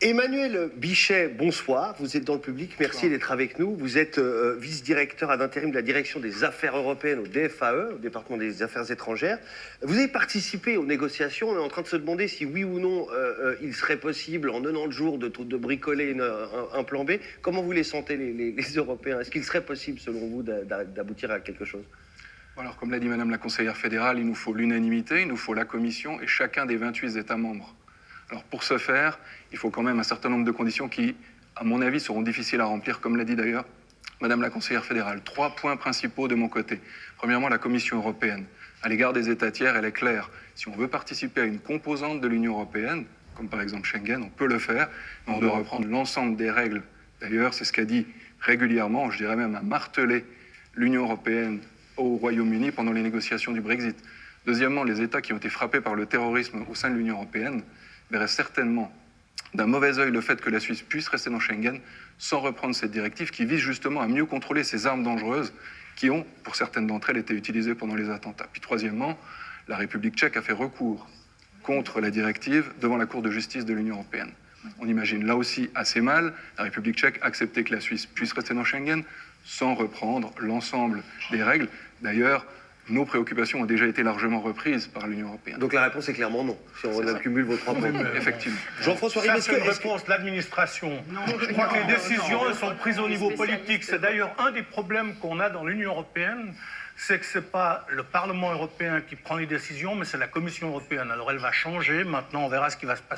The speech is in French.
Emmanuel Bichet, bonsoir. Vous êtes dans le public. Merci d'être avec nous. Vous êtes vice-directeur ad intérim de la direction des affaires européennes au DFAE, au département des affaires étrangères. Vous avez participé aux négociations. On est en train de se demander si oui ou non il serait possible en 90 jours de bricoler un plan B. Comment vous les sentez, les Européens? Est-ce qu'il serait possible, selon vous, d'aboutir à quelque chose? Alors, comme l'a dit Madame la conseillère fédérale, il nous faut l'unanimité, il nous faut la Commission et chacun des 28 États membres. Alors, pour ce faire, il faut quand même un certain nombre de conditions qui, à mon avis, seront difficiles à remplir, comme l'a dit d'ailleurs Madame la conseillère fédérale. 3 points principaux de mon côté. Premièrement, la Commission européenne. À l'égard des États tiers, elle est claire. Si on veut participer à une composante de l'Union européenne, comme par exemple Schengen, on peut le faire, mais on doit reprendre l'ensemble des règles. D'ailleurs, c'est ce qu'a dit régulièrement, je dirais même à marteler l'Union européenne au Royaume-Uni pendant les négociations du Brexit. Deuxièmement, les États qui ont été frappés par le terrorisme au sein de l'Union européenne verrait certainement d'un mauvais œil le fait que la Suisse puisse rester dans Schengen sans reprendre cette directive qui vise justement à mieux contrôler ces armes dangereuses qui ont, pour certaines d'entre elles, été utilisées pendant les attentats. Puis troisièmement, la République tchèque a fait recours contre la directive devant la Cour de justice de l'Union européenne. On imagine là aussi assez mal la République tchèque accepter que la Suisse puisse rester dans Schengen sans reprendre l'ensemble des règles. D'ailleurs, nos préoccupations ont déjà été largement reprises par l'Union européenne. Donc la réponse est clairement non, si on accumule vos 3 points. Effectivement. Jean-François Ça, Rive, c'est une réponse de l'administration. Je crois que les décisions elles sont prises au niveau politique. C'est d'ailleurs un des problèmes qu'on a dans l'Union européenne, c'est que ce n'est pas le Parlement européen qui prend les décisions, mais c'est la Commission européenne. Alors elle va changer. Maintenant, on verra ce qui va se passer.